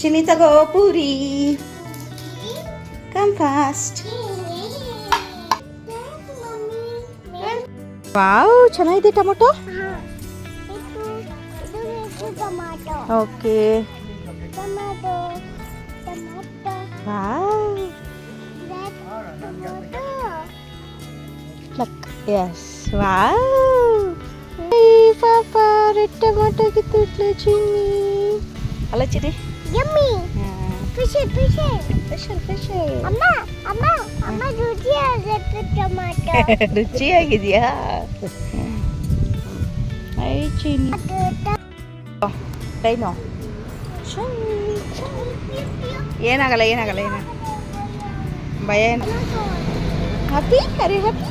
ಚಿನ್ನಿ ತಗೋ puri. Come fast. Wow, ಚೆನ್ನಾಗಿದೆ tomato. Okay. Wow. Yes. Wow. ಪಾಪಾ ರೆಡ್ ಟೊಮೊಟೊ ಕಿತ್ತಿಟ್ಲು ಚಿನ್ನಿ. ಅಲ್ಲ ಚಿನ್ನಿ. ಯಮ್ಮಿ. ಫಿಶ್. ಅಮ್ಮ ರುಚಿಯಾಗಿದೆ ಟೊಮೊಟೊ. ರುಚಿಯಾಗಿದೆಯಾ? ಐ ಚಿನ್ನಿ. ಟೈನೋ. ಏನಾಗಲ್ಲ. ಭಯ ಏನು? ಹ್ಯಾಪಿ? ಅರೆ ಹ್ಯಾಪಿ.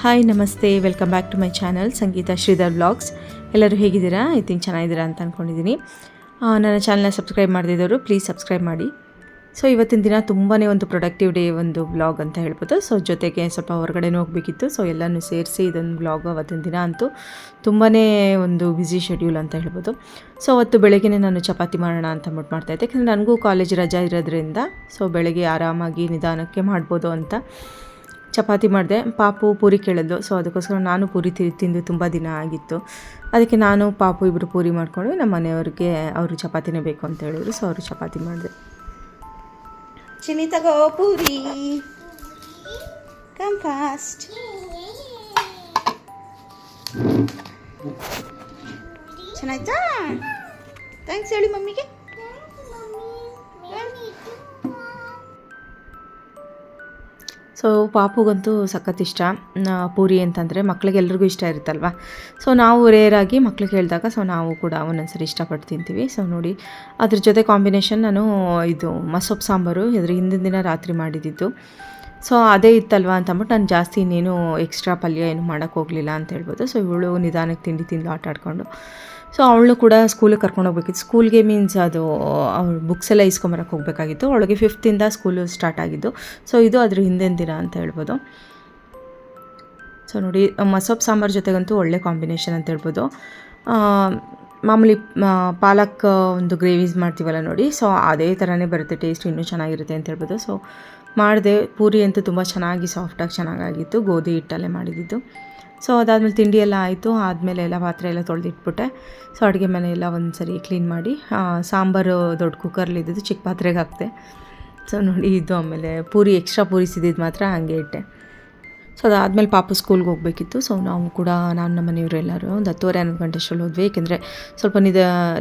ಹಾಯ್, ನಮಸ್ತೆ, welcome back to my channel Sangeetha Sridhar vlogs. ಎಲ್ಲರೂ ಹೇಗಿದ್ದೀರಾ? ಐ ಥಿಂಕ್ ಚೆನ್ನಾಗಿದ್ದೀರಾ ಅಂತ ಅಂದ್ಕೊಂಡಿದ್ದೀನಿ. ನನ್ನ ಚಾನಲ್ನ ಸಬ್ಸ್ಕ್ರೈಬ್ ಮಾಡದಿದ್ದವರು ಪ್ಲೀಸ್ ಸಬ್ಸ್ಕ್ರೈಬ್ ಮಾಡಿ. ಸೊ ಇವತ್ತಿನ ದಿನ ತುಂಬಾ ಒಂದು ಪ್ರೊಡಕ್ಟಿವ್ ಡೇ ಒಂದು ವ್ಲಾಗ್ ಅಂತ ಹೇಳ್ಬೋದು. ಸೊ ಜೊತೆಗೆ ಸ್ವಲ್ಪ ಹೊರಗಡೆನೂ ಹೋಗಬೇಕಿತ್ತು. ಸೊ ಎಲ್ಲನೂ ಸೇರಿಸಿ ಇದೊಂದು ವ್ಲಾಗ್. ಅವತ್ತಿನ ದಿನ ಅಂತೂ ತುಂಬಾ ಒಂದು ಬ್ಯುಸಿ ಶೆಡ್ಯೂಲ್ ಅಂತ ಹೇಳ್ಬೋದು. ಸೊ ಅವತ್ತು ಬೆಳಗ್ಗೆ ನಾನು ಚಪಾತಿ ಮಾಡೋಣ ಅಂತ ಮಾಡ್ತಾಯಿದ್ದೆ. ಯಾಕೆಂದರೆ ನನಗೂ ಕಾಲೇಜ್ ರಜಾ ಇರೋದ್ರಿಂದ ಸೊ ಬೆಳಗ್ಗೆ ಆರಾಮಾಗಿ ನಿಧಾನಕ್ಕೆ ಮಾಡ್ಬೋದು ಅಂತ ಚಪಾತಿ ಮಾಡಿದೆ. ಪಾಪು ಪೂರಿ ಕೇಳಿದ್ಲು. ಸೊ ಅದಕ್ಕೋಸ್ಕರ ನಾನು ಪೂರಿ ತಿಂದು ತುಂಬ ದಿನ ಆಗಿತ್ತು. ಅದಕ್ಕೆ ನಾನು ಪಾಪು ಇಬ್ಬರು ಪೂರಿ ಮಾಡಿಕೊಂಡು ನಮ್ಮ ಮನೆಯವ್ರಿಗೆ ಅವರು ಚಪಾತಿನೇ ಬೇಕು ಅಂತ ಹೇಳಿದ್ರು. ಸೊ ಅವರು ಚಪಾತಿ ಮಾಡಿದೆ. ಚಿನ್ನಿ ತಗೋ ಪೂರಿ. Come fast. ಚೆನ್ನಾಯ್ತಾ? ಥ್ಯಾಂಕ್ಸ್ ಹೇಳಿ ಮಮ್ಮಿಗೆ. ಸೊ ಪಾಪುಗಂತೂ ಸಖತ್ ಇಷ್ಟ ಪೂರಿ ಅಂತಂದರೆ. ಮಕ್ಳಿಗೆಲ್ರಿಗೂ ಇಷ್ಟ ಇರುತ್ತಲ್ವ. ಸೊ ನಾವು ರೇರಾಗಿ ಮಕ್ಳಿಗೆ ಹೇಳಿದಾಗ ಸೊ ನಾವು ಕೂಡ ಒಂದೊಂದ್ಸರಿ ಇಷ್ಟಪಟ್ಟು ತಿಂತೀವಿ. ಸೊ ನೋಡಿ, ಅದ್ರ ಜೊತೆ ಕಾಂಬಿನೇಷನ್ ನಾನು ಇದು ಮಸೊಪ್ಪು ಸಾಂಬಾರು ಇದ್ರ ಹಿಂದಿನ ದಿನ ರಾತ್ರಿ ಮಾಡಿದ್ದು. ಸೊ ಅದೇ ಇತ್ತಲ್ವ ಅಂತಂದ್ಬಿಟ್ಟು ನಾನು ಜಾಸ್ತಿ ಇನ್ನೇನು ಎಕ್ಸ್ಟ್ರಾ ಪಲ್ಯ ಏನು ಮಾಡೋಕ್ಕೆ ಹೋಗಲಿಲ್ಲ ಅಂತ ಹೇಳ್ಬೋದು. ಸೊ ಇವಳು ನಿಧಾನಕ್ಕೆ ತಿಂದು ಆಟ ಆಡ್ಕೊಂಡು ಸೊ ಅವಳು ಕೂಡ ಸ್ಕೂಲಿಗೆ ಕರ್ಕೊಂಡು ಹೋಗ್ಬೇಕಿತ್ತು. ಸ್ಕೂಲ್ಗೆ ಮೀನ್ಸ್ ಅದು ಅವಳು ಬುಕ್ಸ್ ಎಲ್ಲ ಇಸ್ಕೊಂಬರಕ್ಕೆ ಹೋಗಬೇಕಾಗಿತ್ತು. ಅವಳಿಗೆ 5th ಸ್ಕೂಲು ಸ್ಟಾರ್ಟ್ ಆಗಿದ್ದು. ಸೊ ಇದು ಅದ್ರ ಹಿಂದಿನ ದಿನ ಅಂತ ಹೇಳ್ಬೋದು. ಸೊ ನೋಡಿ, ಮಸೊಪ್ಪು ಸಾಂಬಾರು ಜೊತೆಗಂತೂ ಒಳ್ಳೆ ಕಾಂಬಿನೇಷನ್ ಅಂತ ಹೇಳ್ಬೋದು. ಮಾಮೂಲಿ ಪಾಲಕ್ ಒಂದು ಗ್ರೇವೀಸ್ ಮಾಡ್ತೀವಲ್ಲ ನೋಡಿ, ಸೊ ಅದೇ ಥರನೇ ಬರುತ್ತೆ. ಟೇಸ್ಟ್ ಇನ್ನೂ ಚೆನ್ನಾಗಿರುತ್ತೆ ಅಂತ ಹೇಳ್ಬೋದು. ಸೊ ಮಾಡಿದೆ. ಪೂರಿ ಅಂತೂ ತುಂಬ ಚೆನ್ನಾಗಿ ಸಾಫ್ಟಾಗಿ ಚೆನ್ನಾಗಾಗಿತ್ತು. ಗೋಧಿ ಹಿಟ್ಟಲ್ಲೇ ಮಾಡಿದ್ದು. ಸೊ ಅದಾದಮೇಲೆ ತಿಂಡಿ ಎಲ್ಲ ಆಯಿತು. ಆದಮೇಲೆ ಎಲ್ಲ ಪಾತ್ರೆ ಎಲ್ಲ ತೊಳೆದಿಟ್ಬಿಟ್ಟೆ. ಸೊ ಅಡುಗೆ ಮನೆ ಎಲ್ಲ ಒಂದು ಸರಿ ಕ್ಲೀನ್ ಮಾಡಿ ಸಾಂಬಾರು ದೊಡ್ಡ ಕುಕ್ಕರ್ಲಿದ್ದು ಚಿಕ್ಕ ಪಾತ್ರೆಗೆ ಹಾಕ್ತೆ. ಸೊ ನೋಡಿ, ಇದು ಆಮೇಲೆ ಪೂರಿ ಎಕ್ಸ್ಟ್ರಾ ಪೂರಿಸಿದ್ದು ಮಾತ್ರ ಹಾಗೆ ಇಟ್ಟೆ. ಸೊ ಅದಾದಮೇಲೆ ಪಾಪು ಸ್ಕೂಲ್ಗೆ ಹೋಗಬೇಕಿತ್ತು. ಸೊ ನಾವು ಕೂಡ ನಮ್ಮ ಮನೆಯವರು ಎಲ್ಲರೂ ಒಂದು 10:30-11 ಗಂಟೆ ಅಷ್ಟರಲ್ಲಿ ಹೋದ್ವಿ. ಏಕೆಂದರೆ ಸ್ವಲ್ಪ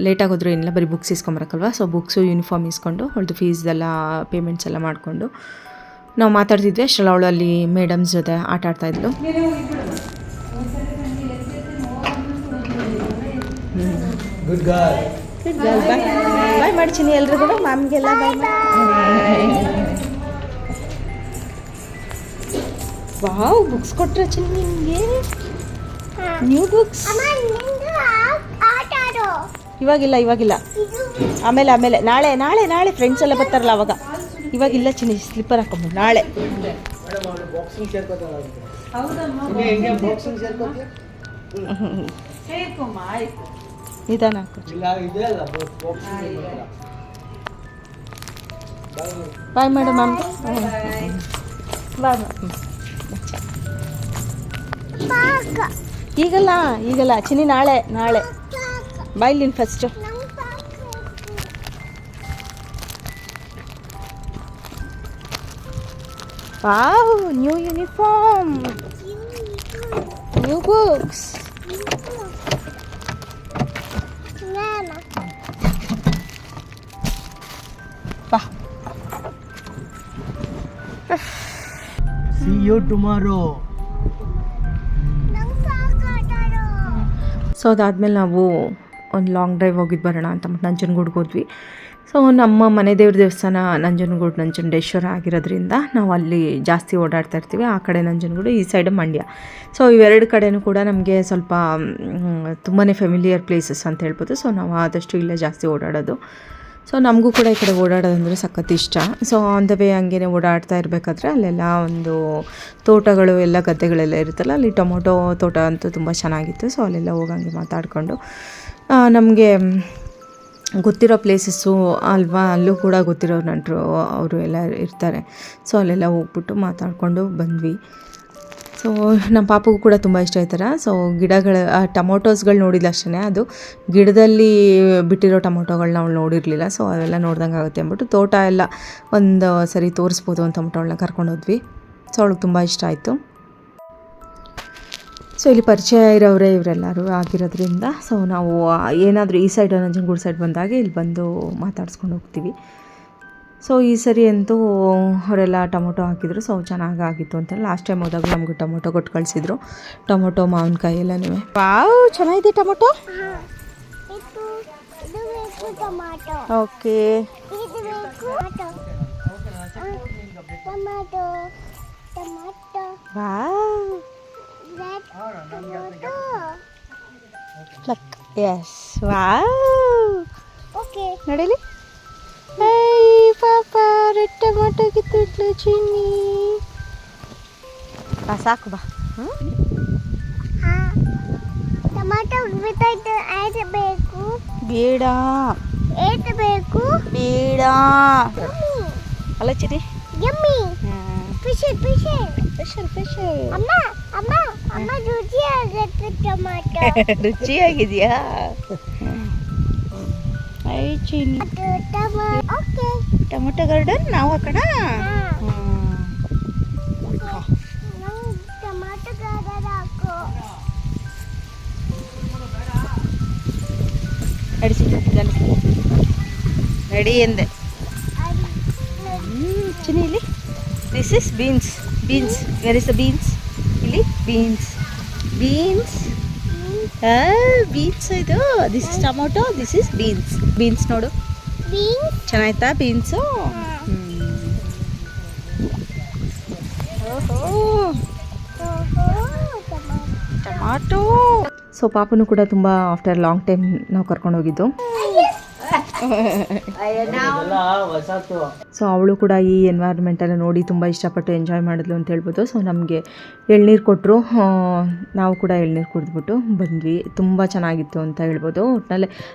ಲೇಟಾಗಿ ಹೋದ್ರೆ ಏನಿಲ್ಲ, ಬರೀ ಬುಕ್ಸ್ ಇಸ್ಕೊಂಬರಕ್ಕಲ್ವ. ಸೊ ಬುಕ್ಸು ಯೂನಿಫಾರ್ಮ್ ಇಸ್ಕೊಂಡು ಅವಳದು ಫೀಸ್ದೆಲ್ಲ ಪೇಮೆಂಟ್ಸ್ ಎಲ್ಲ ಮಾಡಿಕೊಂಡು ನಾವು ಮಾತಾಡ್ತಿದ್ವಿ. ಅಷ್ಟರಲ್ಲಿ ಅವಳು ಅಲ್ಲಿ ಮೇಡಮ್ಸ್ ಜೊತೆ ಆಟ ಆಡ್ತಾಯಿದ್ಲು. Good girl. ಬಾಯ್ ಮಾಡ್ತೀನಿ ಎಲ್ರಿಗೂ. ಮ್ಯಾಮ್ಗೆಲ್ಲ ಬಾಯ್. ವಾವ್, ಬುಕ್ಸ್ ಕೊಟ್ರೆ ಚಿನ್ನಿ ನಿಮಗೆ ನ್ಯೂ ಬುಕ್ಸ್. ಇವಾಗಿಲ್ಲ. ಆಮೇಲೆ ನಾಳೆ ಫ್ರೆಂಡ್ಸ್ ಎಲ್ಲ ಬರ್ತಾರಲ್ಲ ಅವಾಗ. ಇವಾಗಿಲ್ಲ ಚಿನ್ನಿ, ಸ್ಲಿಪ್ಪರ್ ಹಾಕೊಂಬ ನಾಳೆ. ನಿಧಾನ ಬಾಯ್ ಮೇಡಮ್. Ma'am bye. ಈಗಲ್ಲ ಚಿನ್ನಿ, ನಾಳೆ ಬಾಯ್ ನೀನು first. Wow, new uniform, new books. ಬಾ. See you tomorrow. ಸೊ ಅದಾದಮೇಲೆ ನಾವು ಒಂದು ಲಾಂಗ್ ಡ್ರೈವ್ ಹೋಗಿದ್ದು ಬರೋಣ ಅಂತ ನಂಜನಗೂಡ್ಗೆ ಹೋದ್ವಿ. ಸೊ ನಮ್ಮ ಮನೆ ದೇವ್ರ ದೇವಸ್ಥಾನ ನಂಜನಗೂಡು ನಂಜುಂಡೇಶ್ವರ ಆಗಿರೋದ್ರಿಂದ ನಾವು ಅಲ್ಲಿ ಜಾಸ್ತಿ ಓಡಾಡ್ತಾ ಇರ್ತೀವಿ. ಆ ಕಡೆ ನಂಜನಗೂಡು, ಈ ಸೈಡ್ ಮಂಡ್ಯ. ಸೊ ಇವೆರಡು ಕಡೆಯೂ ಕೂಡ ನಮಗೆ ಸ್ವಲ್ಪ ತುಂಬಾ ಫೆಮಿಲಿಯರ್ ಪ್ಲೇಸಸ್ ಅಂತ ಹೇಳ್ಬೋದು. ಸೊ ನಾವು ಆದಷ್ಟು ಇಲ್ಲೇ ಜಾಸ್ತಿ ಓಡಾಡೋದು. ಸೊ ನಮಗೂ ಕೂಡ ಈ ಕಡೆ ಓಡಾಡೋದಂದರೆ ಸಖತ್ ಇಷ್ಟ. ಸೊ ಆನ್ ದ ವೇ ಹಂಗೇ ಓಡಾಡ್ತಾ ಇರಬೇಕಾದ್ರೆ ಅಲ್ಲೆಲ್ಲ ಒಂದು ತೋಟಗಳು ಎಲ್ಲ ಗದ್ದೆಗಳೆಲ್ಲ ಇರುತ್ತಲ್ಲ, ಅಲ್ಲಿ ಟೊಮೊಟೊ ತೋಟ ಅಂತೂ ತುಂಬ ಚೆನ್ನಾಗಿತ್ತು. ಸೊ ಅಲ್ಲೆಲ್ಲ ಹೋಗಂಗೆ ಮಾತಾಡಿಕೊಂಡು ನಮಗೆ ಗೊತ್ತಿರೋ ಪ್ಲೇಸಸ್ಸು ಅಲ್ವಾ, ಅಲ್ಲೂ ಕೂಡ ಗೊತ್ತಿರೋ ನೆಂಟರು ಅವರು ಎಲ್ಲ ಇರ್ತಾರೆ. ಸೊ ಅಲ್ಲೆಲ್ಲ ಹೋಗ್ಬಿಟ್ಟು ಮಾತಾಡಿಕೊಂಡು ಬಂದ್ವಿ. ಸೊ ನಮ್ಮ ಪಾಪಗೂ ಕೂಡ ತುಂಬ ಇಷ್ಟ ಆಯ್ತಾರ. ಸೊ ಟೊಮೊಟೊಸ್ಗಳು ನೋಡಿಲ್ಲ ಅಷ್ಟೇ, ಅದು ಗಿಡದಲ್ಲಿ ಬಿಟ್ಟಿರೋ ಟೊಮೊಟೊಗಳನ್ನ ಅವಳು ನೋಡಿರಲಿಲ್ಲ. ಸೊ ಅವೆಲ್ಲ ನೋಡ್ದಂಗೆ ಆಗುತ್ತೆ ಅಂದ್ಬಿಟ್ಟು ತೋಟ ಎಲ್ಲ ಒಂದು ಸರಿ ತೋರಿಸ್ಬೋದು ಅಂತ ಅಂದ್ಬಿಟ್ಟು ಅವಳನ್ನ ಕರ್ಕೊಂಡೋದ್ವಿ. ಸೊ ಅವಳಿಗೆ ತುಂಬ ಇಷ್ಟ ಆಯಿತು. ಸೊ ಇಲ್ಲಿ ಪರಿಚಯ ಇರೋರೇ ಇವರೆಲ್ಲರೂ ಆಗಿರೋದ್ರಿಂದ ಸೊ ನಾವು ಏನಾದರೂ ಈ ಸೈಡ್ ನಂಜನಗೂಡು ಸೈಡ್ ಬಂದಾಗ ಇಲ್ಲಿ ಬಂದು ಮಾತಾಡ್ಸ್ಕೊಂಡು ಹೋಗ್ತೀವಿ. ಸೊ ಈ ಸರಿ ಅಂತೂ ಅವರೆಲ್ಲ ಟೊಮೊಟೊ ಹಾಕಿದ್ರು. ಸೊ ಚೆನ್ನಾಗಾಗಿತ್ತು ಅಂತ. ಲಾಸ್ಟ್ ಟೈಮ್ ಹೋದಾಗ ನಮಗೂ ಟೊಮೊಟೊ ಕೊಟ್ಟು ಕಳಿಸಿದ್ರು. ಟೊಮೊಟೊ, ಮಾವಿನಕಾಯಿ ಎಲ್ಲನೂ. ವಾವ್, ಚೆನ್ನಾಗಿದೆ tomato. Okay, wow, luck, yes, wow. Okay, ನಡೀಲಿ. ಹೇ ಪಾಪ, ರೆಡ್ ಟೊಮೊಟೊ ಕಿತ್ತಿಟ್ಲು ಚಿನ್ನಿ. ಬಾ ಸಾಕು, ಬಾ. ಟೊಮೊಟೊ ಬೇಕು, ಬೇಡ, ಬೇಕು, ಬೇಡ ಅಲ್ಲ ಚಿನ್ನಿ. ಯಮ್ಮಿ, ಸ್ಪೆಷಲ್ ಅಮ್ಮ ಅಮ್ಮ ಅಮ್ಮ ರುಚಿಯಾಗತ್ತೆ tomato. ರುಚಿಯಾಗಿದೆಯಾ? I Chinni, okay, tomato garden ನಾವು ಹಾಕೋಣ. ಟೊಮೊಟೊ ಗಾರ್ಡನ್ ಹಾಕು. ರೆಡಿ ಎಂದೆ. ಚಿನ್ನಿ ಇಲ್ಲಿ this is beans. Where is the beans? ಇಲ್ಲಿ ಬೀನ್ಸ್. ಬೀನ್ಸ್ ಇದು. This is tomato, this is beans ನೋಡು. ಚೆನ್ನಾಯ್ತಾ ಬೀನ್ಸು? ಟೊಮಾಟೊ. ಸೊ ಪಾಪನು ಕೂಡ ತುಂಬ ಆಫ್ಟರ್ ಲಾಂಗ್ ಟೈಮ್ ನಾವು ಕರ್ಕೊಂಡೋಗಿದ್ದು. ಸೊ ಅವಳು ಕೂಡ ಈ ಎನ್ವೈರ್ಮೆಂಟನ್ನು ನೋಡಿ ತುಂಬ ಇಷ್ಟಪಟ್ಟು ಎಂಜಾಯ್ ಮಾಡಿದ್ಲು ಅಂತ ಹೇಳ್ಬೋದು. ಸೊ ನಮಗೆ ಎಳ್ನೀರು ಕೊಟ್ಟರು, ನಾವು ಕೂಡ ಎಳ್ನೀರು ಕುಡಿದ್ಬಿಟ್ಟು ಬಂದ್ವಿ. ತುಂಬ ಚೆನ್ನಾಗಿತ್ತು ಅಂತ ಹೇಳ್ಬೋದು. ಒಟ್ಟಿನಲ್ಲಿ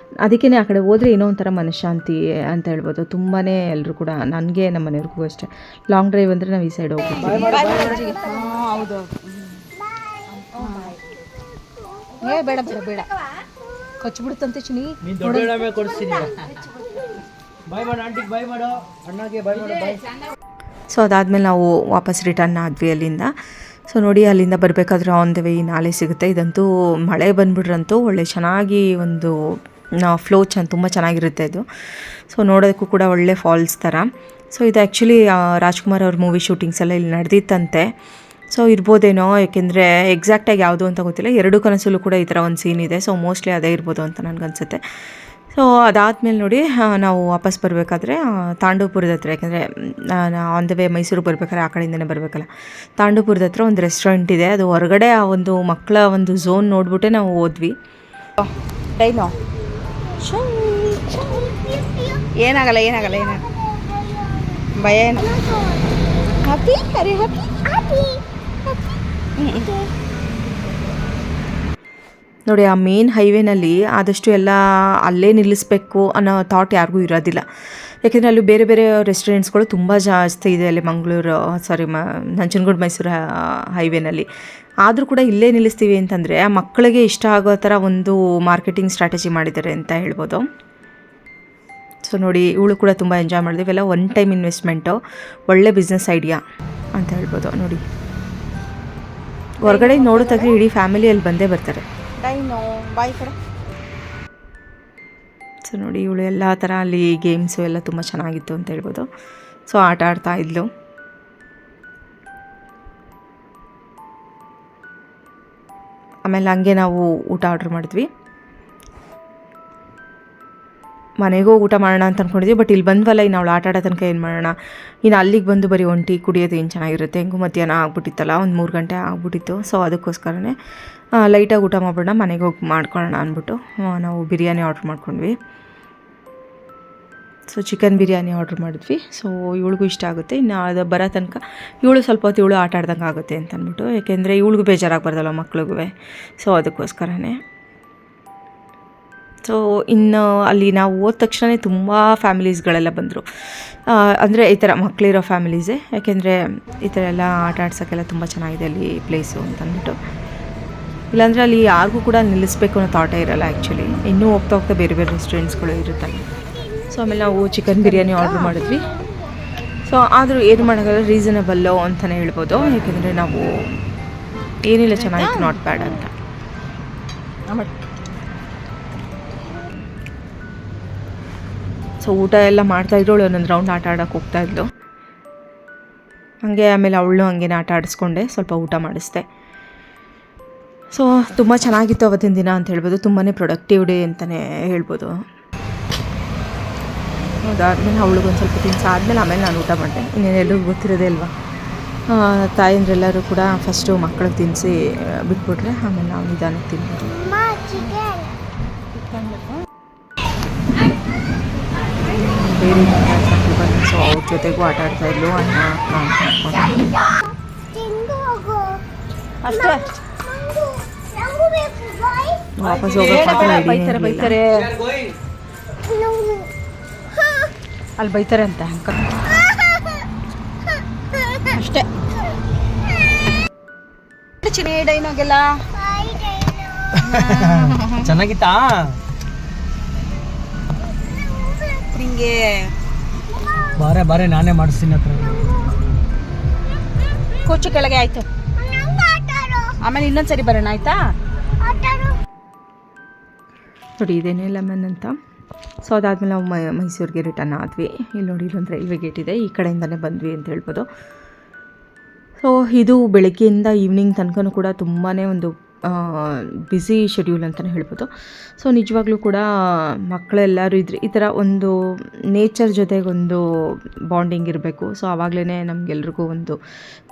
ಅದಕ್ಕೇ ಆ ಕಡೆ ಹೋದರೆ ಏನೋ ಒಂಥರ ಮನಃಶಾಂತಿ ಅಂತ ಹೇಳ್ಬೋದು. ತುಂಬಾ ಎಲ್ಲರೂ ಕೂಡ, ನನಗೆ ನಮ್ಮ ಮನೆಯವ್ರಿಗೂ ಅಷ್ಟೇ, ಲಾಂಗ್ ಡ್ರೈವ್ ಅಂದರೆ ನಾವು ಈ ಸೈಡ್ ಹೋಗ್ತೀವಿ. ಹೌದು. ಬೇಡ ಬೇಡ ಬೇಡ, ಕೊಚ್ಚಿಬಿಡುತ್ತಂತೆ ಚಿನ್ನಿ. ಸೊ ಅದಾದಮೇಲೆ ನಾವು ವಾಪಸ್ ರಿಟರ್ನ್ ಆದ್ವಿ ಅಲ್ಲಿಂದ. ಸೊ ನೋಡಿ, ಅಲ್ಲಿಂದ ಬರಬೇಕಾದ್ರೆ ಆನ್ ದ ವೇ ಈ ನಾಲೆ ಸಿಗುತ್ತೆ. ಇದಂತೂ ಮಳೆ ಬಂದುಬಿಟ್ರಂತೂ ಒಳ್ಳೆ ಚೆನ್ನಾಗಿ ಒಂದು ಫ್ಲೋ ತುಂಬ ಚೆನ್ನಾಗಿರುತ್ತೆ ಇದು. ಸೊ ನೋಡೋದಕ್ಕೂ ಕೂಡ ಒಳ್ಳೆ ಫಾಲ್ಸ್ ಥರ. ಸೊ ಇದು ಆ್ಯಕ್ಚುಲಿ ರಾಜ್ಕುಮಾರ್ ಅವ್ರ ಮೂವಿ ಶೂಟಿಂಗ್ಸ್ ಎಲ್ಲ ಇಲ್ಲಿ ನಡೆದಿತ್ತಂತೆ. ಸೊ ಇರ್ಬೋದೇನೋ, ಯಾಕೆಂದರೆ ಎಕ್ಸಾಕ್ಟಾಗಿ ಯಾವುದು ಅಂತ ಗೊತ್ತಿಲ್ಲ. 2 ಕನಸಲ್ಲೂ ಕೂಡ ಈ ಥರ ಒಂದು ಸೀನ್ ಇದೆ. ಸೊ ಮೋಸ್ಟ್ಲಿ ಅದೇ ಇರ್ಬೋದು ಅಂತ ನನಗನ್ಸುತ್ತೆ. ಸೊ ಅದಾದಮೇಲೆ ನೋಡಿ ನಾವು ವಾಪಸ್ ಬರಬೇಕಾದ್ರೆ ತಾಂಡೂಪುರದ ಹತ್ರ, ಯಾಕೆಂದರೆ ಆನ್ ದ ವೇ ಮೈಸೂರಿಗೆ ಬರಬೇಕಾದ್ರೆ ಆ ಕಡೆಯಿಂದನೇ ಬರಬೇಕಲ್ಲ, ತಾಂಡೂಪುರದ ಹತ್ರ ಒಂದು ರೆಸ್ಟೋರೆಂಟ್ ಇದೆ. ಅದು ಹೊರಗಡೆ ಆ ಒಂದು ಮಕ್ಕಳ ಒಂದು ಝೋನ್ ನೋಡಿಬಿಟ್ಟೆ ನಾವು ಹೋದ್ವಿ. ಡೈನೋ ಏನಾಗಲ್ಲ ಭಯ ಏನು. ಹ್ಯಾಪಿ, ಅರೆ ಹ್ಯಾಪಿ. ನೋಡಿ, ಆ ಮೇನ್ ಹೈವೇನಲ್ಲಿ ಆದಷ್ಟು ಎಲ್ಲ ಅಲ್ಲೇ ನಿಲ್ಲಿಸ್ಬೇಕು ಅನ್ನೋ ಥಾಟ್ ಯಾರಿಗೂ ಇರೋದಿಲ್ಲ. ಯಾಕೆಂದರೆ ಅಲ್ಲಿ ಬೇರೆ ಬೇರೆ ರೆಸ್ಟೋರೆಂಟ್ಸ್ಗಳು ತುಂಬ ಜಾಸ್ತಿ ಇದೆ ಅಲ್ಲಿ ನಂಜನಗೂಡು ಮೈಸೂರು ಹೈವೇನಲ್ಲಿ. ಆದರೂ ಕೂಡ ಇಲ್ಲೇ ನಿಲ್ಲಿಸ್ತೀವಿ ಅಂತಂದರೆ ಆ ಮಕ್ಕಳಿಗೆ ಇಷ್ಟ ಆಗೋ ಥರ ಒಂದು ಮಾರ್ಕೆಟಿಂಗ್ ಸ್ಟ್ರಾಟಜಿ ಮಾಡಿದ್ದಾರೆ ಅಂತ ಹೇಳ್ಬೋದು. ಸೊ ನೋಡಿ, ಇವಳು ಕೂಡ ತುಂಬ ಎಂಜಾಯ್ ಮಾಡಿದ್ವಿ. ಇವೆಲ್ಲ ಒನ್ ಟೈಮ್ ಇನ್ವೆಸ್ಟ್ಮೆಂಟು, ಒಳ್ಳೆ ಬಿಸ್ನೆಸ್ ಐಡಿಯಾ ಅಂತ ಹೇಳ್ಬೋದು. ನೋಡಿ, ಹೊರಗಡೆ ನೋಡೋದಾಗಲಿ ಇಡೀ ಫ್ಯಾಮಿಲಿ ಅಲ್ಲಿ ಬಂದೇ ಬರ್ತಾರೆ. ಬಾಯ್ ಕಡೆ. ಸೊ ನೋಡಿ, ಇವಳು ಎಲ್ಲ ಥರ ಅಲ್ಲಿ ಗೇಮ್ಸು ಎಲ್ಲ ತುಂಬ ಚೆನ್ನಾಗಿತ್ತು ಅಂತ ಹೇಳ್ಬೋದು. ಸೊ ಆಟ ಆಡ್ತಾ ಇದ್ಲು. ಆಮೇಲೆ ಹಂಗೆ ನಾವು ಊಟ ಆರ್ಡ್ರ್ ಮಾಡಿದ್ವಿ. ಮನೆಗೆ ಹೋಗಿ ಊಟ ಮಾಡೋಣ ಅಂತ ಅಂದ್ಕೊಂಡಿದ್ವಿ. ಬಟ್ ಇಲ್ಲಿ ಬಂದ್ವಲ್ಲ, ಇನ್ನು ಅವಳು ಆಟ ಆಡೋ ತನಕ ಏನು ಮಾಡೋಣ, ಇನ್ನು ಅಲ್ಲಿಗೆ ಬಂದು ಬರೀ ಒಂಟಿ ಕುಡಿಯೋದು ಏನು ಚೆನ್ನಾಗಿರುತ್ತೆ. ಹೆಂಗೂ ಮಧ್ಯಾಹ್ನ ಆಗ್ಬಿಟ್ಟಿತ್ತಲ್ಲ, ಒಂದು 3 ಗಂಟೆ ಆಗ್ಬಿಟ್ಟಿತ್ತು. ಸೊ ಅದಕ್ಕೋಸ್ಕರನೇ ಲೈಟಾಗಿ ಊಟ ಮಾಡೋಣ, ಮನೆಗೆ ಹೋಗಿ ಮಾಡ್ಕೊಳ್ಳೋಣ ಅಂದ್ಬಿಟ್ಟು ನಾವು ಬಿರಿಯಾನಿ ಆರ್ಡ್ರ್ ಮಾಡ್ಕೊಂಡ್ವಿ. ಸೊ ಚಿಕನ್ ಬಿರಿಯಾನಿ ಆರ್ಡ್ರ್ ಮಾಡಿದ್ವಿ. ಸೊ ಇವಳಿಗೂ ಇಷ್ಟ ಆಗುತ್ತೆ. ಇನ್ನು ಅದು ಬರೋ ತನಕ ಇವಳು ಸ್ವಲ್ಪ ಹೊತ್ತು ಇವಳು ಆಟ ಆಡ್ದಂಗೆ ಆಗುತ್ತೆ ಅಂತ ಅಂದ್ಬಿಟ್ಟು, ಯಾಕೆಂದರೆ ಇವಳಿಗೂ ಬೇಜಾರಾಗಬಾರ್ದಲ್ಲ ಮಕ್ಳಿಗೂ. ಸೊ ಅದಕ್ಕೋಸ್ಕರನೇ. ಸೊ ಇನ್ನು ಅಲ್ಲಿ ನಾವು ಹೋದ ತಕ್ಷಣ ತುಂಬ ಫ್ಯಾಮಿಲೀಸ್ಗಳೆಲ್ಲ ಬಂದರು. ಅಂದರೆ ಈ ಥರ ಮಕ್ಕಳಿರೋ ಫ್ಯಾಮಿಲೀಸೇ, ಯಾಕೆಂದರೆ ಈ ಥರ ಎಲ್ಲ ಆಟ ಆಡ್ಸೋಕ್ಕೆಲ್ಲ ತುಂಬ ಚೆನ್ನಾಗಿದೆ ಅಲ್ಲಿ ಪ್ಲೇಸು ಅಂತಂದ್ಬಿಟ್ಟು. ಇಲ್ಲಾಂದರೆ ಅಲ್ಲಿ ಯಾರಿಗೂ ಕೂಡ ನಿಲ್ಲಿಸ್ಬೇಕು ಅನ್ನೋ ಥಾಟೇ ಇರೋಲ್ಲ ಆ್ಯಕ್ಚುಲಿ. ಇನ್ನೂ ಹೋಗ್ತಾ ಹೋಗ್ತಾ ಬೇರೆ ಬೇರೆ ರೆಸ್ಟೋರೆಂಟ್ಸ್ಗಳು ಇರುತ್ತಲ್ಲ. ಸೊ ಆಮೇಲೆ ನಾವು ಚಿಕನ್ ಬಿರಿಯಾನಿ ಆರ್ಡ್ರ್ ಮಾಡಿದ್ವಿ. ಸೊ ಆದರೂ ಏನು ಮಾಡೋಕ್ಕಲ್ಲ, ರೀಸನಬಲ್ಲು ಅಂತಲೇ ಹೇಳ್ಬೋದು. ಯಾಕೆಂದರೆ ನಾವು ಏನಿಲ್ಲ, ಚೆನ್ನಾಗಿತ್ತು, ನಾಟ್ ಬ್ಯಾಡ್ ಅಂತ. ಸೊ ಊಟ ಎಲ್ಲ ಮಾಡ್ತಾಯಿದ್ರು, ಅವಳು ಒಂದೊಂದು ರೌಂಡ್ ಆಟ ಆಡೋಕ್ಕೆ ಹೋಗ್ತಾಯಿದ್ಲು. ಹಾಗೆ ಆಮೇಲೆ ಅವಳು ಹಂಗೇನೆ ಆಟ ಆಡಿಸ್ಕೊಂಡೆ, ಸ್ವಲ್ಪ ಊಟ ಮಾಡಿಸ್ದೆ. ಸೊ ತುಂಬ ಚೆನ್ನಾಗಿತ್ತು ಅವತ್ತಿನ ದಿನ ಅಂತ ಹೇಳ್ಬೋದು. ತುಂಬಾ ಪ್ರೊಡಕ್ಟಿವ್ ಡೇ ಅಂತಲೇ ಹೇಳ್ಬೋದು. ಅದಾದಮೇಲೆ ಅವಳಿಗೊಂದು ಸ್ವಲ್ಪ ತಿನ್ಸಾದ್ಮೇಲೆ ಆಮೇಲೆ ನಾನು ಊಟ ಮಾಡಿದೆ. ಇನ್ನೇನೆಲ್ಲರಿಗೂ ಗೊತ್ತಿರೋದೇ ಅಲ್ವಾ, ತಾಯಂದ್ರೆಲ್ಲರೂ ಕೂಡ ಫಸ್ಟು ಮಕ್ಕಳಿಗೆ ತಿನ್ನಿಸಿ ಬಿಟ್ಬಿಟ್ರೆ ಆಮೇಲೆ ನಾವು ನಿಧಾನಕ್ಕೆ ತಿನ್ಬೋದು. ಬೇರೆ ಮಕ್ಕಳು ಬಂದು ಸೊ ಅವ್ರ ಜೊತೆಗೂ ಆಟ ಆಡ್ತಾಯಿದ್ಲು. ಅಣ್ಣ ಅಷ್ಟೇ ವಾಪಸ್ ಹೋಗೋಕೆ ಬೈತಾರೆ ಅಲ್ಲಿ ಬೈತಾರೆ ಅಂತ ಅಂಕಲ್ ಅಷ್ಟೇ. ಡೈನೋಗೆಲ್ಲ ಚೆನ್ನಾಗಿತ್ತಾ? ನಿಂಗೆ ಬಾರೆ ನಾನೇ ಮಾಡಿಸ್ತೀನಿ ಹತ್ರ. ಕೂಚು ಕೆಳಗೆ ಆಯ್ತು, ಆಮೇಲೆ ಇನ್ನೊಂದ್ಸರಿ ಬರೋಣ ಆಯ್ತಾ? ನೋಡಿ ಇದೇನೇ ಲೆಮನ್ ಅಂತ. ಸೊ ಅದಾದಮೇಲೆ ನಾವು ಮೈಸೂರಿಗೆ ರಿಟರ್ನ್ ಆದ್ವಿ. ಇಲ್ಲಿ ನೋಡಿ ಇಲ್ಲೊಂದು ರೈಲ್ವೆ ಗೇಟ್ ಇದೆ, ಈ ಕಡೆಯಿಂದನೇ ಬಂದ್ವಿ ಅಂತ ಹೇಳ್ಬೋದು. ಸೊ ಇದು ಬೆಳಗ್ಗೆಯಿಂದ ಈವ್ನಿಂಗ್ ತನಕ ಕೂಡ ತುಂಬಾ ಒಂದು ಬ್ಯುಸಿ ಶೆಡ್ಯೂಲ್ ಅಂತಲೇ ಹೇಳ್ಬೋದು. ಸೊ ನಿಜವಾಗ್ಲೂ ಕೂಡ ಮಕ್ಕಳೆಲ್ಲರೂ ಇದ್ರೆ ಈ ಥರ ಒಂದು ನೇಚರ್ ಜೊತೆಗೊಂದು ಬಾಂಡಿಂಗ್ ಇರಬೇಕು. ಸೊ ಆವಾಗಲೇ ನಮಗೆಲ್ರಿಗೂ ಒಂದು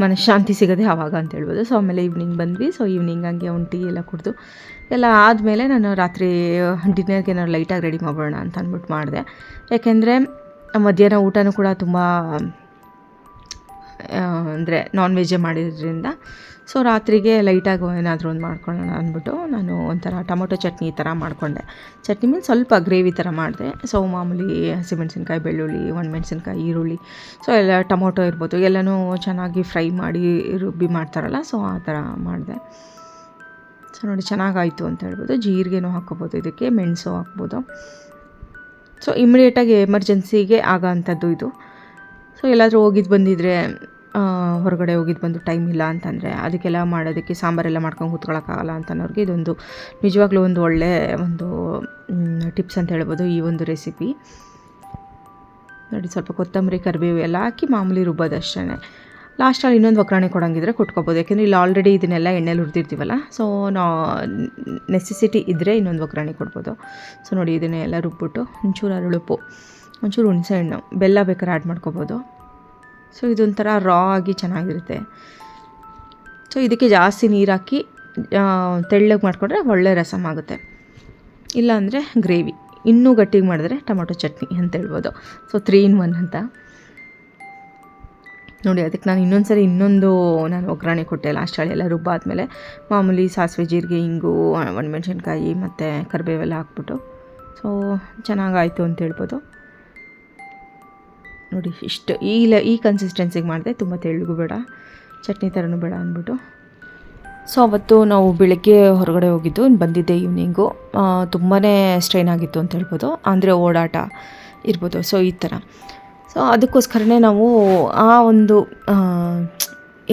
ಮನಃಶಾಂತಿ ಸಿಗೋದೆ ಆವಾಗ ಅಂತ ಹೇಳ್ಬೋದು. ಸೊ ಆಮೇಲೆ ಈವ್ನಿಂಗ್ ಬಂದ್ವಿ. ಸೊ ಈವ್ನಿಂಗ್ ಹಂಗೆ ಒಂದು ಟೀ ಎಲ್ಲ ಕುಡಿದು ಎಲ್ಲ ಆದಮೇಲೆ ನಾನು ರಾತ್ರಿ ಡಿನ್ನರ್ಗೆ ಏನಾದ್ರು ಲೈಟಾಗಿ ರೆಡಿ ಮಾಡೋಣ ಅಂತ ಅಂದ್ಬಿಟ್ಟು ಮಾಡಿದೆ. ಯಾಕೆಂದರೆ ಮಧ್ಯಾಹ್ನ ಊಟನೂ ಕೂಡ ತುಂಬ ಅಂದರೆ ನಾನ್ ವೆಜ್ಜೇ ಮಾಡಿದ್ರಿಂದ ಸೊ ರಾತ್ರಿಗೆ ಲೈಟಾಗಿ ಏನಾದರೂ ಒಂದು ಮಾಡ್ಕೊಳ್ಳೋಣ ಅಂದ್ಬಿಟ್ಟು ನಾನು ಒಂಥರ ಟೊಮೊಟೊ ಚಟ್ನಿ ಈ ಥರ ಮಾಡಿಕೊಂಡೆ. ಚಟ್ನಿ ಮೇಲೆ ಸ್ವಲ್ಪ ಗ್ರೇವಿ ಥರ ಮಾಡಿದೆ. ಸೊ ಮಾಮೂಲಿ ಹಸಿಮೆಣ್ಸಿನ್ಕಾಯಿ, ಬೆಳ್ಳುಳ್ಳಿ, ಒಣಮೆಣ್ಸಿನ್ಕಾಯಿ, ಈರುಳ್ಳಿ, ಸೊ ಎಲ್ಲ ಟೊಮೊಟೊ ಇರ್ಬೋದು ಎಲ್ಲನೂ ಚೆನ್ನಾಗಿ ಫ್ರೈ ಮಾಡಿ ರುಬ್ಬಿ ಮಾಡ್ತಾರಲ್ಲ, ಸೊ ಆ ಥರ ಮಾಡಿದೆ. ಸೊ ನೋಡಿ ಚೆನ್ನಾಗಾಯಿತು ಅಂತ ಹೇಳ್ಬೋದು. ಜೀರಿಗೆನೂ ಹಾಕ್ಕೋಬೋದು, ಇದಕ್ಕೆ ಮೆಣಸು ಹಾಕ್ಬೋದು. ಸೊ ಇಮಿಡಿಯೇಟಾಗಿ ಎಮರ್ಜೆನ್ಸಿಗೆ ಆಗೋ ಅಂಥದ್ದು ಇದು. ಸೊ ಎಲ್ಲಾದರೂ ಹೋಗಿದ್ದು ಬಂದಿದ್ರೆ, ಹೊರಗಡೆ ಹೋಗಿದ್ದು ಬಂದು ಟೈಮ್ ಇಲ್ಲ ಅಂತಂದರೆ ಅದಕ್ಕೆಲ್ಲ ಮಾಡೋದಕ್ಕೆ ಸಾಂಬಾರೆಲ್ಲ ಮಾಡ್ಕೊಂಡು ಕೂತ್ಕೊಳ್ಳೋಕ್ಕಾಗಲ್ಲ ಅಂತನೋರಿಗೆ ಇದೊಂದು ನಿಜವಾಗ್ಲೂ ಒಂದು ಒಳ್ಳೆ ಒಂದು ಟಿಪ್ಸ್ ಅಂತ ಹೇಳ್ಬೋದು ಈ ಒಂದು ರೆಸಿಪಿ. ನೋಡಿ ಸ್ವಲ್ಪ ಕೊತ್ತಂಬರಿ, ಕರಿಬೇವು ಎಲ್ಲ ಹಾಕಿ ಮಾಮೂಲಿ ರುಬ್ಬೋದು ಅಷ್ಟೇ. ಲಾಸ್ಟಲ್ಲಿ ಇನ್ನೊಂದು ಒಗ್ಗರಣೆ ಕೊಡೋಂಗಿದ್ರೆ ಕೊಟ್ಕೋಬೋದು. ಯಾಕೆಂದರೆ ಇಲ್ಲಿ ಆಲ್ರೆಡಿ ಇದನ್ನೆಲ್ಲ ಎಣ್ಣೆಲಿ ಹುರಿದಿರ್ತೀವಲ್ಲ, ಸೊ ನೆಸೆಸಿಟಿ ಇದ್ದರೆ ಇನ್ನೊಂದು ಒಗ್ಗರಣೆ ಕೊಡ್ಬೋದು. ಸೊ ನೋಡಿ ಇದನ್ನೆಲ್ಲ ರುಬ್ಬಿಟ್ಟು ಒಂಚೂರು ಅರಳುಪ್ಪು, ಒಂಚೂರು ಹುಣಸೆಹಣ್ಣು, ಬೆಲ್ಲ ಬೇಕಾದ್ರೆ ಆ್ಯಡ್ ಮಾಡ್ಕೋಬೋದು. ಸೊ ಇದೊಂಥರ ರಾ ಆಗಿ ಚೆನ್ನಾಗಿರುತ್ತೆ. ಸೊ ಇದಕ್ಕೆ ಜಾಸ್ತಿ ನೀರು ಹಾಕಿ ತೆಳ್ಳಗೆ ಮಾಡಿಕೊಂಡ್ರೆ ಒಳ್ಳೆ ರಸಮ್ ಆಗುತ್ತೆ. ಇಲ್ಲಾಂದರೆ ಗ್ರೇವಿ, ಇನ್ನೂ ಗಟ್ಟಿಗೆ ಮಾಡಿದ್ರೆ ಟೊಮೊಟೊ ಚಟ್ನಿ ಅಂತ ಹೇಳ್ಬೋದು. ಸೊ 3 in 1 ಅಂತ ನೋಡಿ. ಅದಕ್ಕೆ ನಾನು ಇನ್ನೊಂದು ಒಗ್ಗರಣೆ ಕೊಟ್ಟೆ ಲಾಸ್ಟಲ್ಲಿ ಎಲ್ಲ ರುಬ್ಬಾದ್ಮೇಲೆ. ಮಾಮೂಲಿ ಸಾಸಿವೆ, ಜೀರಿಗೆ, ಇಂಗು, ಒಣಮೆಣ್ಸಿನ್ಕಾಯಿ ಮತ್ತು ಕರಿಬೇವೆಲ್ಲ ಹಾಕ್ಬಿಟ್ಟು ಸೊ ಚೆನ್ನಾಗಾಯಿತು ಅಂತ ಹೇಳ್ಬೋದು. ನೋಡಿ ಇಷ್ಟು ಈ ಕನ್ಸಿಸ್ಟೆನ್ಸಿಗೆ ಮಾಡಿದೆ, ತುಂಬ ತೆಳ್ಳಗೂ ಬೇಡ, ಚಟ್ನಿ ಥರನೂ ಬೇಡ ಅಂದ್ಬಿಟ್ಟು. ಸೊ ಅವತ್ತು ನಾವು ಬೆಳಗ್ಗೆ ಹೊರಗಡೆ ಹೋಗಿದ್ದು, ಬಂದಿದ್ದೆ ಈವ್ನಿಂಗು. ತುಂಬಾ ಸ್ಟ್ರೈನ್ ಆಗಿತ್ತು ಅಂತ ಹೇಳ್ಬೋದು, ಅಂದರೆ ಓಡಾಟ ಇರ್ಬೋದು. ಸೊ ಈ ಥರ ಸೊ ಅದಕ್ಕೋಸ್ಕರನೇ ನಾವು ಆ ಒಂದು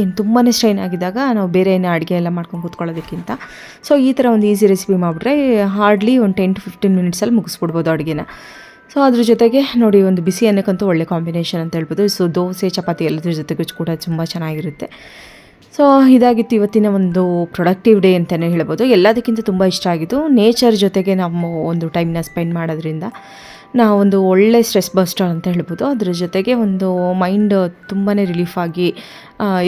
ಏನು ತುಂಬಾ ಸ್ಟ್ರೈನ್ ಆಗಿದ್ದಾಗ ನಾವು ಬೇರೆ ಏನೇ ಅಡುಗೆ ಎಲ್ಲ ಮಾಡ್ಕೊಂಡು ಕೂತ್ಕೊಳ್ಳೋದಕ್ಕಿಂತ ಸೊ ಈ ಥರ ಒಂದು ಈಸಿ ರೆಸಿಪಿ ಮಾಡಿಬಿಟ್ರೆ ಹಾರ್ಡ್ಲಿ ಒಂದು 10 to 15 ಮಿನಿಟ್ಸಲ್ಲಿ ಮುಗಿಸ್ಬಿಡ್ಬೋದು ಅಡುಗೆನ. ಸೊ ಅದ್ರ ಜೊತೆಗೆ ನೋಡಿ ಒಂದು ಬಿಸಿ ಅನ್ನಕ್ಕಂತೂ ಒಳ್ಳೆ ಕಾಂಬಿನೇಷನ್ ಅಂತ ಹೇಳ್ಬೋದು. ಸೊ ದೋಸೆ, ಚಪಾತಿ ಎಲ್ಲದ್ರ ಜೊತೆಗೂ ಕೂಡ ತುಂಬ ಚೆನ್ನಾಗಿರುತ್ತೆ. ಸೊ ಇದಾಗಿತ್ತು ಇವತ್ತಿನ ಒಂದು ಪ್ರೊಡಕ್ಟಿವ್ ಡೇ ಅಂತಲೇ ಹೇಳ್ಬೋದು. ಎಲ್ಲದಕ್ಕಿಂತ ತುಂಬ ಇಷ್ಟ ಆಗಿದ್ದು ನೇಚರ್ ಜೊತೆಗೆ ನಾವು ಒಂದು ಟೈಮ್ನ ಸ್ಪೆಂಡ್ ಮಾಡೋದ್ರಿಂದ ಒಂದು ಒಳ್ಳೆ ಸ್ಟ್ರೆಸ್ ಬಸ್ಟರ್ ಅಂತ ಹೇಳ್ಬೋದು. ಅದ್ರ ಜೊತೆಗೆ ಒಂದು ಮೈಂಡ್ ತುಂಬಾ ರಿಲೀಫ್ ಆಗಿ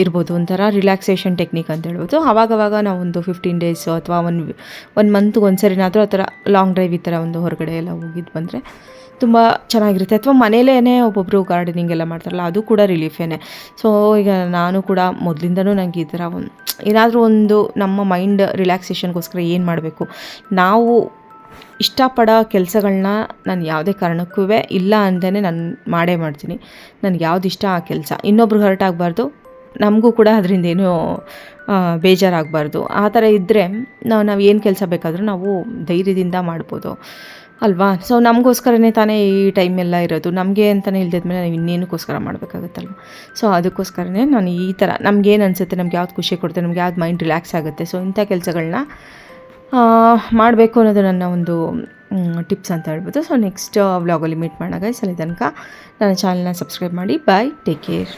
ಇರ್ಬೋದು, ಒಂಥರ ರಿಲ್ಯಾಕ್ಸೇಷನ್ ಟೆಕ್ನಿಕ್ ಅಂತ ಹೇಳ್ಬೋದು. ಆವಾಗವಾಗ ನಾವು ಒಂದು 15 ಡೇಸು ಅಥವಾ ಒಂದು ಮಂತ್ಗೆ ಒಂದು ಸರಿನಾದರೂ ಆ ಥರ ಲಾಂಗ್ ಡ್ರೈವ್ ಈ ಥರ ಒಂದು ಹೊರಗಡೆ ಎಲ್ಲ ಹೋಗಿದ್ದು ಬಂದರೆ ತುಂಬ ಚೆನ್ನಾಗಿರುತ್ತೆ. ಅಥವಾ ಮನೇಲೇ ಒಬ್ಬೊಬ್ಬರು ಗಾರ್ಡನಿಂಗ್ ಎಲ್ಲ ಮಾಡ್ತಾರಲ್ಲ, ಅದು ಕೂಡ ರಿಲೀಫೇನೆ. ಸೊ ಈಗ ನಾನು ಕೂಡ ಮೊದಲಿಂದನೂ ನನಗೆ ಈ ಥರ ಏನಾದರೂ ಒಂದು ನಮ್ಮ ಮೈಂಡ್ ರಿಲ್ಯಾಕ್ಸೇಷನ್ಗೋಸ್ಕರ ಏನು ಮಾಡಬೇಕು, ನಾವು ಇಷ್ಟಪಡೋ ಕೆಲಸಗಳನ್ನ ನಾನು ಯಾವುದೇ ಕಾರಣಕ್ಕೂ ಇಲ್ಲ ಅಂದೇ ನಾನು ಮಾಡೇ ಮಾಡ್ತೀನಿ. ನನಗೆ ಯಾವ್ದು ಇಷ್ಟ ಆ ಕೆಲಸ, ಇನ್ನೊಬ್ರಿಗೆ ಹರ್ಟ್ ಆಗಬಾರ್ದು, ನಮಗೂ ಕೂಡ ಅದರಿಂದ ಏನೂ ಬೇಜಾರಾಗಬಾರ್ದು. ಆ ಥರ ಇದ್ದರೆ ನಾವು ಏನು ಕೆಲಸ ಬೇಕಾದರೂ ನಾವು ಧೈರ್ಯದಿಂದ ಮಾಡ್ಬೋದು ಅಲ್ವಾ. ಸೊ ನಮಗೋಸ್ಕರನೇ ತಾನೇ ಈ ಟೈಮೆಲ್ಲ ಇರೋದು, ನಮಗೆ ಅಂತಲೇ ಇಲ್ದಿದ್ಮೇಲೆ ನಾವು ಇನ್ನೇನಕ್ಕೋಸ್ಕರ ಮಾಡಬೇಕಾಗುತ್ತಲ್ವ. ಸೊ ಅದಕ್ಕೋಸ್ಕರನೇ ನಾನು ಈ ಥರ ನಮಗೇನು ಅನಿಸುತ್ತೆ, ನಮ್ಗೆ ಯಾವ್ದು ಖುಷಿ ಕೊಡುತ್ತೆ, ನಮ್ಗೆ ಯಾವ್ದು ಮೈಂಡ್ ರಿಲ್ಯಾಕ್ಸ್ ಆಗುತ್ತೆ, ಸೊ ಇಂಥ ಕೆಲಸಗಳನ್ನ ಮಾಡಬೇಕು ಅನ್ನೋದು ನನ್ನ ಒಂದು ಟಿಪ್ಸ್ ಅಂತ ಹೇಳ್ಬೋದು. ಸೊ ನೆಕ್ಸ್ಟ್ ವ್ಲಾಗಲ್ಲಿ ಮೀಟ್ ಮಾಡೋಣ ಗೈಸ್. ಅಲ್ಲಿ ತನಕ ನನ್ನ ಚಾನಲ್ನ ಸಬ್ಸ್ಕ್ರೈಬ್ ಮಾಡಿ. ಬಾಯ್, ಟೇಕ್ ಕೇರ್.